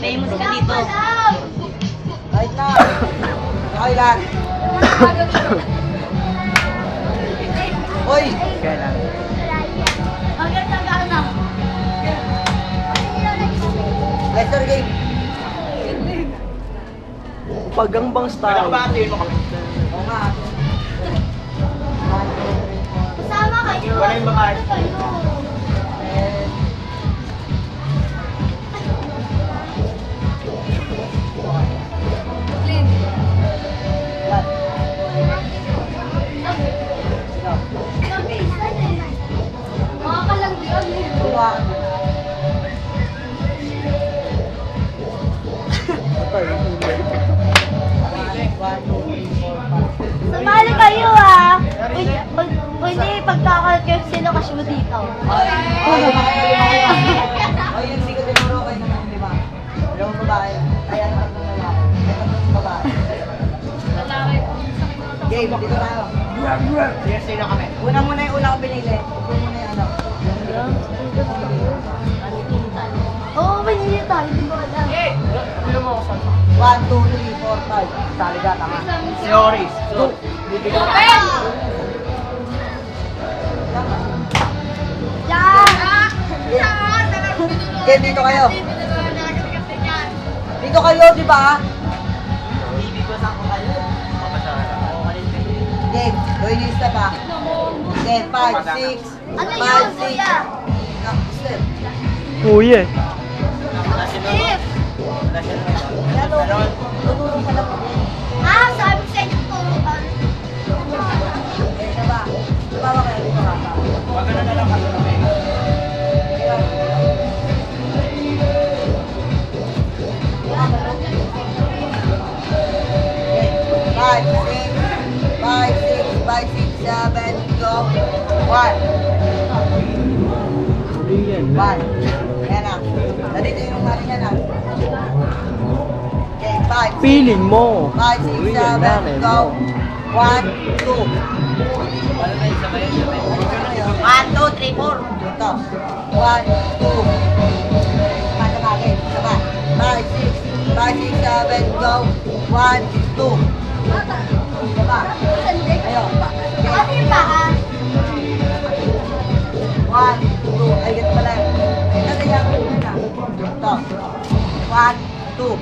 famous ka dito. Kahit na. Okay lang. Hoy! Kailan? Letter game. Pagangbang style. Oo nga. Sama kayo. Wala yung babae. Sumali kayo ah. Pwede pagkakalat sila kasi mo dito. Oh, yun, hindi ko tinuro kayo naman, di ba? Dalawang babae. Ay, ano ang lalaki? May tatlong babae. Game, dito tayo. Sige, sino kami? Una muna yung una ko pinili. Ito muna yung ano. Oo, pinili tayo. Hindi ko alam. Sino mo ako sa 1, 2, 3, 4, 5. Sali ka, tama. Si Oris. So, bibigyan ko. Game, dito kayo. Dito kayo, di ba? Game, gawin yung isa pa. Game, 5, 6, Ano 5, yun, 6. kuya? Step. Kuya. Steve! Tutulong ka lang. Ah, sabi ko sa inyo turuan. Okay, diba? Tumawa kayo, dito ka. Maganda na lang kami. Five, six, 7, go. 1. Yan. 1. Ayan na. Nandito yung hari niya na. Okay, 5. Feeling mo. 5, 6, 7, go. 1, 2. 1, 2, 3, 4. Ito. 1, 2. Matagagay. Saba. 5, 6, 7, go. 1, 2. Saba. Ayun. Ano yung paa? 1, 2. Ay, ganito pala. Nataya ko yun na. Ito. 1, 2.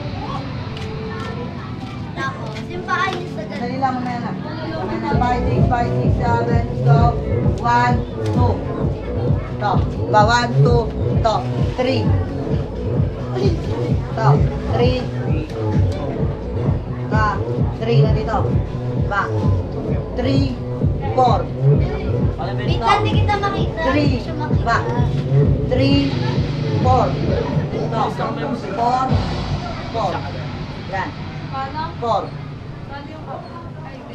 Tapos, yung paa niyo sa ganun. Dali lang mamaya na. 5, 6, 7, go. 1, 2. Ito. 1, 2. Ito. 3. Ito. 3. Ito. 3 na dito. Ba. 3, 4. Wait lang, hindi kita makita. 3. Hindi siya makita. Ba. 3, 4. Ito. 4. 4. Yan. 4.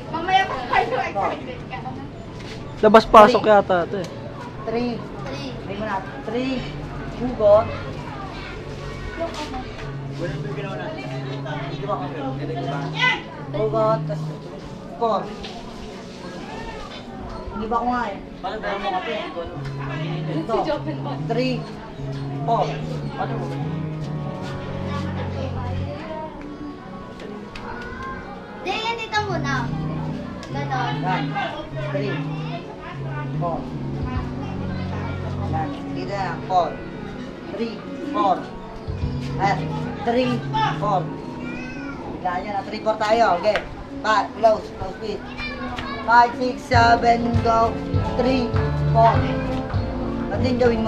Mamaya pa kayo excited ka. Labas-pasok yata ito eh. 3. 3. May muna. 3. Hugot. Hugot. 4. Hindi ba ko nga eh? Ito. 3. 4. Hindi, yan dito muna. Ganon. Yan. 3. 4. Yan. Dito na. 4. 3. 4. Ayan. 3. 4. Bigla niya na. 3, 4 tayo. Okay. Close. Close speed. 5, 6, 7, go. 3, 4. Ba't din gawin mo?